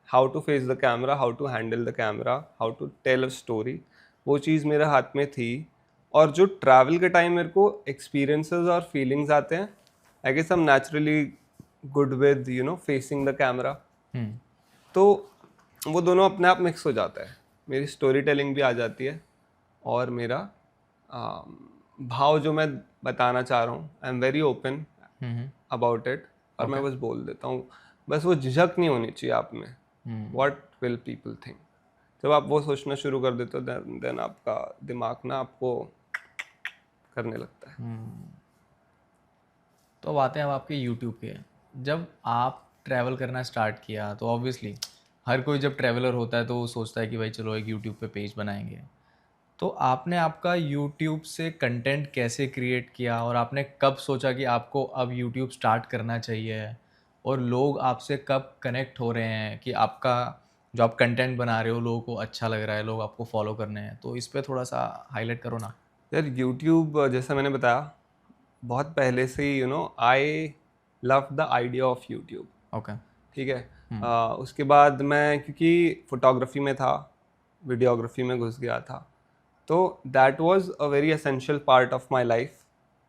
A: how to face the camera, how to handle the camera, how to tell a story, वो चीज़ मेरे हाथ में थी. और जो ट्रैवल के टाइम मेरे को एक्सपीरियंसेस और फीलिंग्स आते हैं, I guess I am naturally good with you know facing the camera. तो वो दोनों अपने आप मिक्स हो जाता है. मेरी स्टोरी टेलिंग भी आ जाती है और मेरा भाव जो मैं बताना चाह रहा हूँ, आई am very open about it, और मैं बस बोल देता हूँ. बस वो झिझक नहीं होनी चाहिए आप में, व्हाट विल पीपल थिंक. जब आप वो सोचना शुरू कर देते हो, देन आपका दिमाग ना आपको करने लगता है.
B: तो अब आते हैं अब आपके यूट्यूब पे। जब आप ट्रैवल करना स्टार्ट किया तो ऑब्वियसली हर कोई जब ट्रैवलर होता है तो वो सोचता है कि भाई चलो एक यूट्यूब पे पेज बनाएंगे। तो आपने आपका यूट्यूब से कंटेंट कैसे क्रिएट किया और आपने कब सोचा कि आपको अब यूट्यूब स्टार्ट करना चाहिए? और लोग आपसे कब कनेक्ट हो रहे हैं कि आपका जो आप कंटेंट बना रहे हो लोगों को अच्छा लग रहा है, लोग आपको फॉलो करने हैं? तो इस पे थोड़ा-सा हाइलाइट करो ना।
A: यार यूट्यूब जैसा मैंने बताया बहुत पहले से ही I love the idea of YouTube.
B: Okay.
A: ठीक है। उसके बाद मैं क्योंकि फोटोग्राफी में था, वीडियोग्राफी में घुस गया था, तो that was a very essential part of my life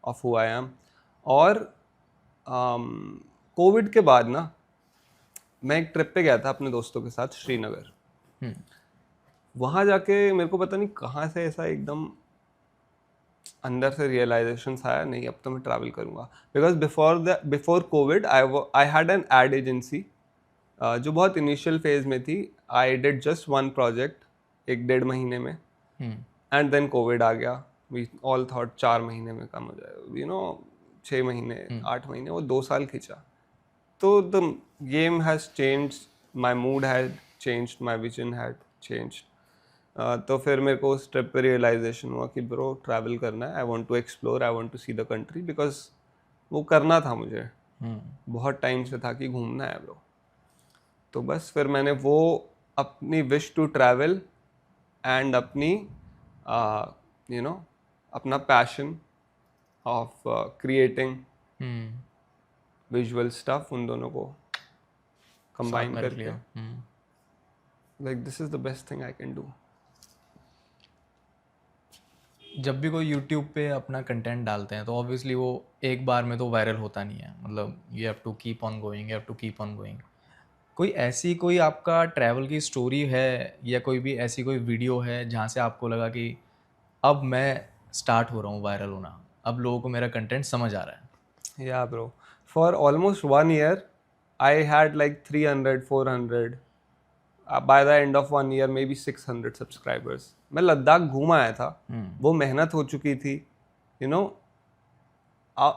A: of who I am. और कोविड के बाद ना मैं एक ट्रिप पे गया था अपने दोस्तों के साथ श्रीनगर।
B: हुँ।
A: वहाँ जाके मेरे को पता नहीं कहाँ से ऐसा एकदम अंदर से रियलाइजेशन आया, नहीं अब तो मैं ट्रैवल करूँगा। Because before Covid I had an ad agency जो बहुत इनिशियल फेज में थी। I did just one project 1-1.5 महीने में,
B: हुँ।
A: एंड देन कोविड आ गया। वी ऑल थॉट 4 महीने में कम हो जाए, 6 महीने, 8 महीने, वो 2 साल खींचा। तो the game has changed, my mood had changed, my vision had changed. तो फिर मेरे को उस ट्रिप पे रियलाइजेशन हुआ कि ब्रो ट्रैवल करना है, I want to explore, I want to see the country, because वो करना था मुझे,
B: हुँ।
A: बहुत टाइम से था कि घूमना है ब्रो। तो बस फिर मैंने वो अपनी विश टू ट्रैवल एंड अपनी यू नो अपना पैशन ऑफ क्रिएटिंग
B: हुँ।
A: विजुअल स्टफ, उन दोनों को
B: साथ
A: कंबाइन
B: में रख
A: करके,
B: लिया। हुँ।
A: Like this is the best thing I can do.
B: जब भी कोई यूट्यूब पे अपना कंटेंट डालते हैं तो ऑब्वियसली वो एक बार में तो वायरल होता नहीं है, मतलब you have to keep on going, you have to keep on going. कोई आपका ट्रैवल की स्टोरी है या कोई भी ऐसी कोई वीडियो है जहाँ से आपको लगा कि अब मैं स्टार्ट हो रहा हूँ वायरल होना, अब लोगों को मेरा कंटेंट समझ आ रहा है?
A: Yeah, bro. For almost 1 year, I had like 300, 400. By the end of 1 year, maybe 600 subscribers. मैं लद्दाख घूम आया था, वो मेहनत हो चुकी थी, you know.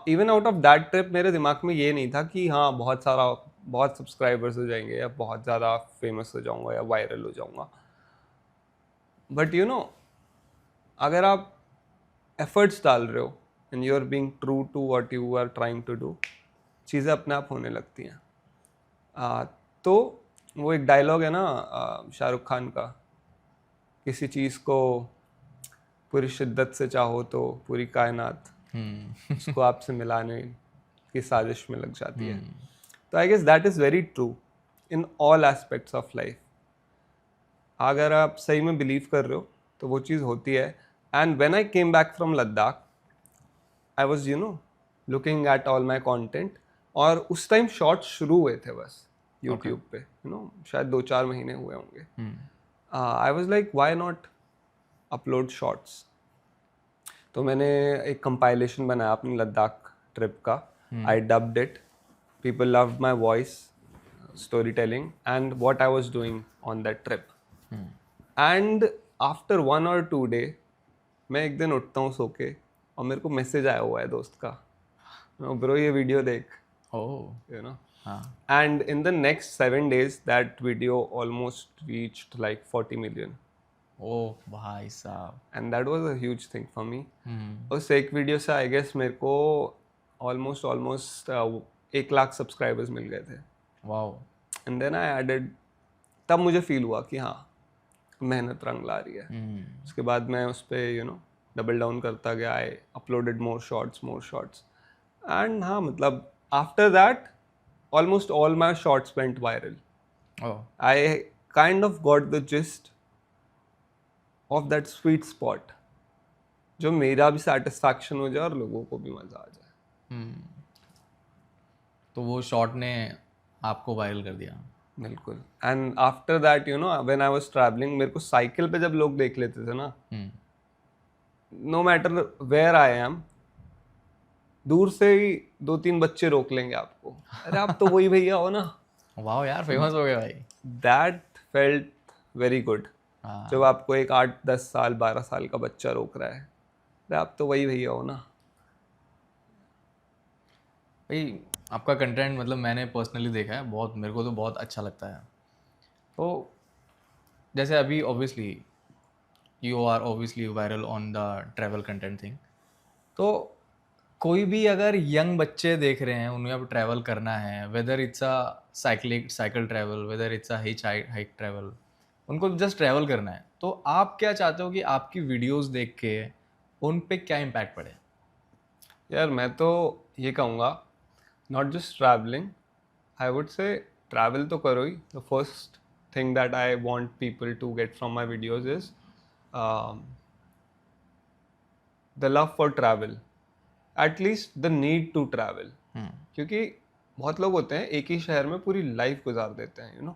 A: Even out of that trip मेरे दिमाग में ये नहीं था कि हाँ बहुत सब्सक्राइबर्स हो जाएंगे या बहुत ज़्यादा फेमस हो जाऊंगा या वायरल हो जाऊंगा। बट अगर आप एफर्ट्स डाल रहे हो and you are being true to what you are trying to do, चीज़ें अपने आप होने लगती हैं। तो वो एक डायलॉग है ना शाहरुख खान का, किसी चीज़ को पूरी शिद्दत से चाहो तो पूरी कायनात उसको आपसे मिलाने की साजिश में लग जाती है। तो I guess that is very true in all aspects of life. अगर आप सही में बिलीव कर रहे हो तो वो चीज़ होती है। And when I came back from Ladakh, I was looking at all my content, और उस टाइम शॉर्ट्स शुरू हुए थे बस यूट्यूब पे, शायद 2-4 महीने हुए होंगे। I was like why not upload shorts. तो मैंने एक कंपाइलेशन बनाया अपनी लद्दाख ट्रिप का। I dubbed it, people loved my voice, story telling and what I was doing on that trip. And after 1 or 2 day मैं एक दिन उठता हूँ सो के और मेरे को मैसेज आया हुआ है दोस्त का, ब्रो ये वीडियो देख,
B: ओह!
A: You know.
B: हाँ।
A: And in the next 7 days, that video almost reached like 40 million.
B: ओह भाई साहब!
A: And that was a huge thing for me.
B: हुँ।
A: उस एक वीडियो से आई गेस मेरे को ऑलमोस्ट 1 लाख सब्सक्राइबर्स मिल गए थे।
B: Wow!
A: And then I added, तब मुझे फील हुआ कि हाँ मेहनत रंग ला रही है। उसके बाद मैं उस पर डबल डाउन करता गया। I uploaded more shorts and हाँ मतलब after that almost all my shorts went viral.
B: Oh!
A: I kind of got the gist of that sweet spot, जो मेरा भी satisfaction हो जाए और लोगों को भी मज़ा आ जाए।
B: तो वो शॉट ने आपको वायरल कर दिया।
A: बिल्कुल। And after that when I was travelling, मेरे को साइकिल पे जब लोग देख लेते थे ना, no matter where I am, दूर से ही 2-3 बच्चे रोक लेंगे आपको, अरे आप तो वही भैया हो ना।
B: वाओ यार, फेमस हो गए भाई।
A: That felt very good.
B: हाँ।
A: जब आपको एक 8-10 साल 12 साल का बच्चा रोक रहा है, अरे आप तो वही भैया हो ना।
B: भाई आपका कंटेंट मतलब मैंने पर्सनली देखा है, बहुत मेरे को तो बहुत अच्छा लगता है। तो जैसे अभी obviously you are obviously viral on the travel content thing, तो कोई भी अगर यंग बच्चे देख रहे हैं, उन्हें अब ट्रैवल करना है, whether it's a cycle travel, whether it's a hike travel, उनको जस्ट ट्रैवल करना है, तो आप क्या चाहते हो कि आपकी वीडियोस देख के उन पे क्या इम्पैक्ट पड़े?
A: यार मैं तो ये कहूँगा, not just travelling, I would say travel तो करो ही। The first thing that I want people to get from my videos is the love for travel, at least the need to travel. क्योंकि बहुत लोग होते हैं एक ही शहर में पूरी लाइफ गुजार देते हैं,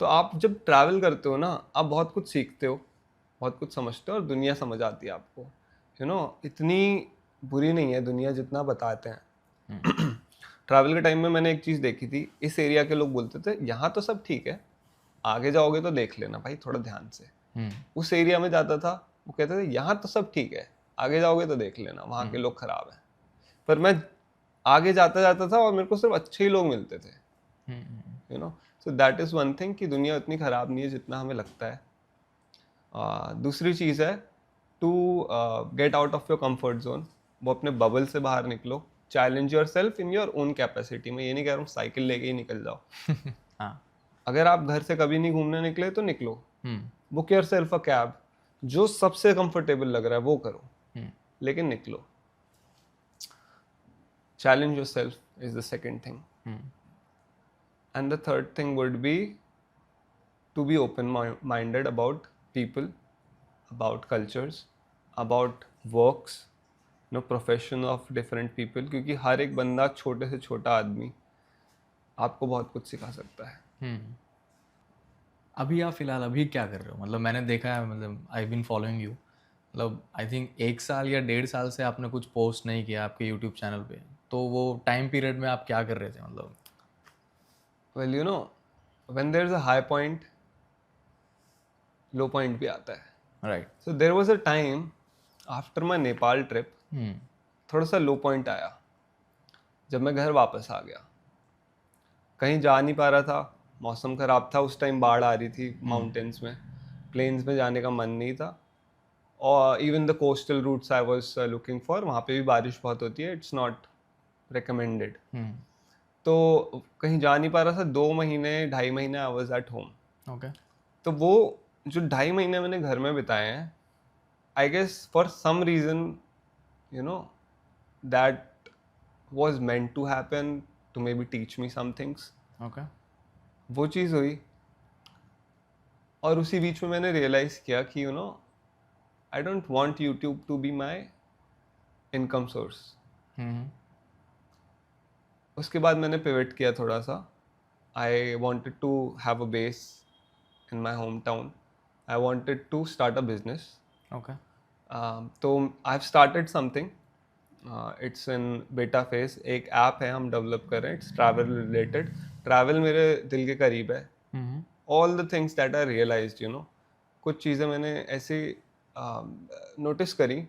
A: तो आप जब ट्रैवल करते हो ना, आप बहुत कुछ सीखते हो, बहुत कुछ समझते हो और दुनिया समझ आती है आपको। इतनी बुरी नहीं है दुनिया जितना बताते हैं। ट्रैवल के टाइम में मैंने एक चीज़ देखी थी, इस एरिया के लोग बोलते थे यहाँ तो सब ठीक है, आगे जाओगे तो देख लेना भाई थोड़ा ध्यान से। उस एरिया में जाता था, वो कहते थे यहाँ तो सब ठीक है, आगे जाओगे तो देख लेना वहाँ के लोग खराब हैं। पर मैं आगे जाता जाता था और मेरे को सिर्फ अच्छे ही लोग मिलते थे। So that is one thing कि दुनिया उतनी ख़राब नहीं है जितना हमें लगता है। दूसरी चीज़ है to get out of your comfort zone. वो अपने बबल से बाहर निकलो, challenge yourself in your own capacity. मैं ये नहीं कह रहा हूँ साइकिल लेके ही निकल जाओ।
B: हाँ।
A: अगर आप घर से कभी नहीं घूमने निकले तो निकलो, book your self a cab, जो सबसे कंफर्टेबल लग रहा है वो करो, लेकिन निकलो। Challenge your self is the second thing. And the third thing would be to be open-minded about people, about cultures, about works, profession of different people, क्योंकि हर एक बंदा, छोटे से छोटा आदमी आपको बहुत कुछ सिखा सकता है।
B: अभी आप फिलहाल अभी क्या कर रहे हो? मतलब मैंने देखा है, मतलब आई बीन फॉलोइंग यू, मतलब आई थिंक 1 साल या 1.5 साल से आपने कुछ पोस्ट नहीं किया आपके यूट्यूब चैनल पे, तो वो टाइम पीरियड में आप क्या कर रहे थे मतलब?
A: Well when there is a high point, low point भी आता है।
B: Right.
A: So there was a time after my Nepal trip, थोड़ा सा लो पॉइंट आया जब मैं घर वापस आ गया। कहीं जा नहीं पा रहा था, मौसम ख़राब था उस टाइम, बाढ़ आ रही थी माउंटेन्स में, प्लेन्स में जाने का मन नहीं था। और even the coastal routes I was looking for, वहाँ पे भी बारिश बहुत होती है, इट्स नॉट रिकमेंडेड। तो कहीं जा नहीं पा रहा था, 2 महीने 2.5 महीने I was at home.
B: Okay.
A: तो वो जो 2.5 महीने मैंने घर में बिताए हैं, I guess for some reason that was meant to happen to maybe teach me some things.
B: Okay.
A: वो चीज़ हुई, और उसी बीच में मैंने रियलाइज़ किया कि I don't want YouTube to be my income source. उसके बाद मैंने पिवट किया थोड़ा सा। I wanted to have a base in my home town, I wanted to start a business.
B: Okay.
A: तो I have started something, it's in beta phase. एक app है हम डेवलप कर रहे हैं, इट्स ट्रैवल रिलेटेड। ट्रैवल मेरे दिल के करीब है। All the things that I realised, कुछ चीज़ें मैंने ऐसी नोटिस करी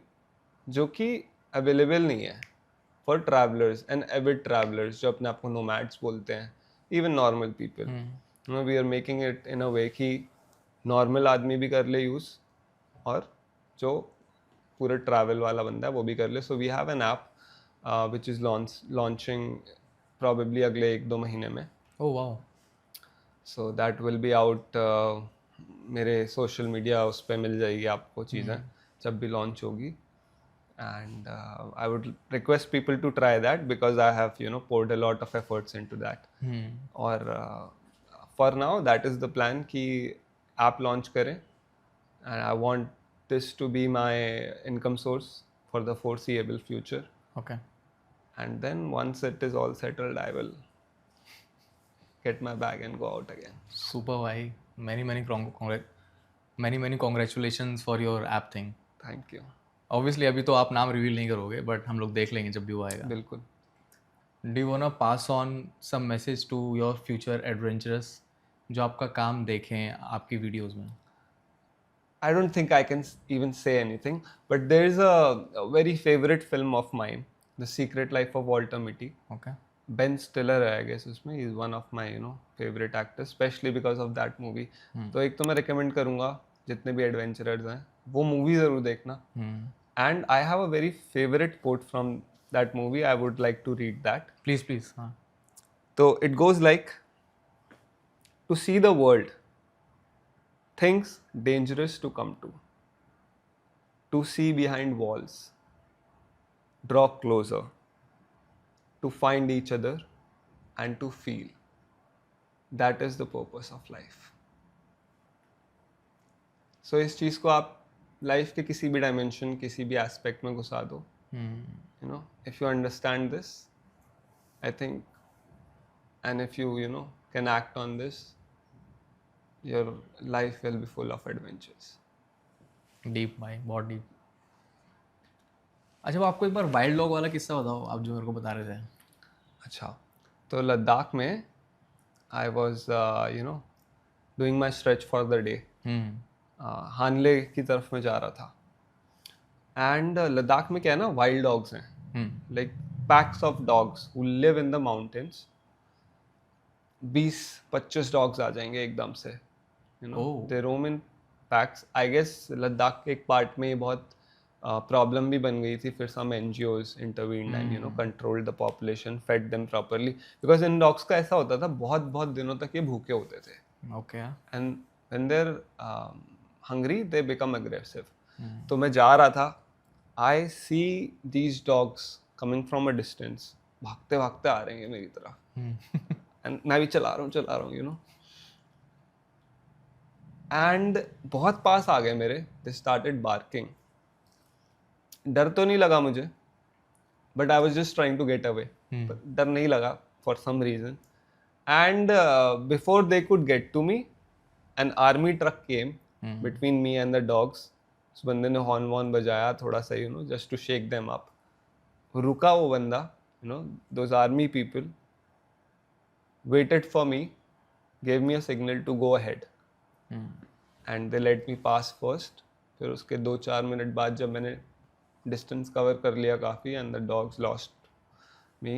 A: जो कि अवेलेबल नहीं है for travellers and avid travellers, जो अपने आप को नोमैड्स बोलते हैं, even normal people. We are making it in a way कि नॉर्मल आदमी भी कर ले यूज़, और जो पूरा ट्रैवल वाला बंदा है वो भी कर ले। So we have an app which is launching probably अगले 1-2 महीने में।
B: Oh wow.
A: So that will be out. मेरे सोशल मीडिया उस पर मिल जाएगी आपको चीज़ें जब भी लॉन्च होगी। And I would request people to try that because I have poured a lot of efforts into that. और for now that is the plan कि ऐप लॉन्च करें, and I want this to be my income source for the foreseeable future.
B: Okay.
A: And then once it is all settled, I will get my bag and go out again.
B: Super भाई, many congratulations for your app thing.
A: Thank you.
B: Obviously अभी तो आप नाम reveal नहीं करोगे, but हम लोग देख लेंगे जब भी वो आएगा।
A: बिल्कुल।
B: Do you want to pass on some message to your future adventurous जो आपका काम देखें आपकी वीडियोस में?
A: I don't think I can even say anything, but there is a very favorite film of mine. The secret life of Walter Mitty.
B: Okay.
A: Ben स्टिलर है I guess उसमें. He is one of my favourite actors specially because of that movie. तो एक तो मैं recommend करूँगा जितने भी adventurers हैं वो मूवी ज़रूर देखना. And I have a very favourite quote from that movie. I would like to read that.
B: Please. हाँ.
A: तो it goes like, to see the world, things dangerous to come to see behind walls, draw closer, to find each other and to feel. That is the purpose of life. So इस चीज़ को आप life के किसी भी dimension, किसी भी aspect में घुसा दो. If you understand this, I think, and if you can act on this, your life will be full of adventures.
B: Deep भाई, बहुत डीप. अच्छा, वो आपको एक बार वाइल्ड डॉग वाला किस्सा बताओ, आप जो मेरे को बता रहे थे.
A: अच्छा, तो लद्दाख में I was doing my stretch for the day. Hanle की तरफ मैं जा रहा था. एंड लद्दाख में क्या है ना, वाइल्ड डॉग्स हैं, like packs of dogs who live in the mountains. 20-25 dogs आ जाएंगे एकदम से. They roam in packs. I guess Ladakh के एक पार्ट में ये बहुत प्रॉब्लम भी बन गई थी. फिर सम NGOs intervened and controlled the population, fed them properly, because in dogs का ऐसा होता था बहुत बहुत दिनों तक ये भूखे होते थे.
B: Okay.
A: And when they're hungry they become aggressive. तो मैं जा रहा था. I see these dogs coming from a distance. भागते भागते आ रहे हैं मेरी तरफ. And मैं भी चला रहा हूँ एंड बहुत पास आ गए मेरे. They started barking. डर तो नहीं लगा मुझे, but I was just trying to get away. डर नहीं लगा for some reason. And before they could get to me, an army truck came between me and the dogs. उस बंदे ने हॉर्न वॉर्न बजाया थोड़ा सा, just to shake them up. रुका वो बंदा. Those army people waited for me, gave me a signal to go ahead, and they let me pass first. फिर उसके 2-4 मिनट बाद जब मैंने डिस्टेंस कवर कर लिया काफ़ी, and the dogs lost me,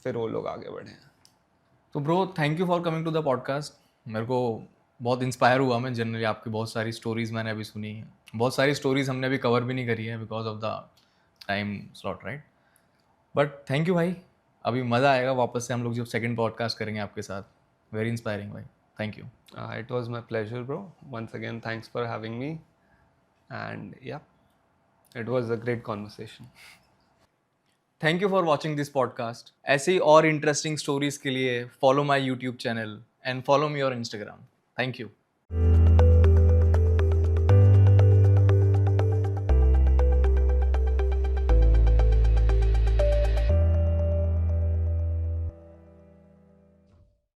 A: फिर वो लोग आगे बढ़े हैं.
B: तो bro, thank you for coming to the podcast. मेरे को बहुत इंस्पायर हुआ मैं. जनरली आपकी बहुत सारी स्टोरीज मैंने अभी सुनी है. बहुत सारी स्टोरीज हमने अभी कवर भी नहीं करी है because of the time slot, right? But thank you भाई. अभी मज़ा आएगा वापस से हम लोग जब सेकंड पॉडकास्ट करेंगे आपके साथ. वेरी इंस्पायरिंग भाई. Thank you.
A: It was my pleasure, bro. Once again, thanks for having me. And yeah, it was a great conversation.
B: Thank you for watching this podcast. ऐसे ही और इंटरेस्टिंग स्टोरीज के लिए follow my YouTube channel and follow me और Instagram. Thank you.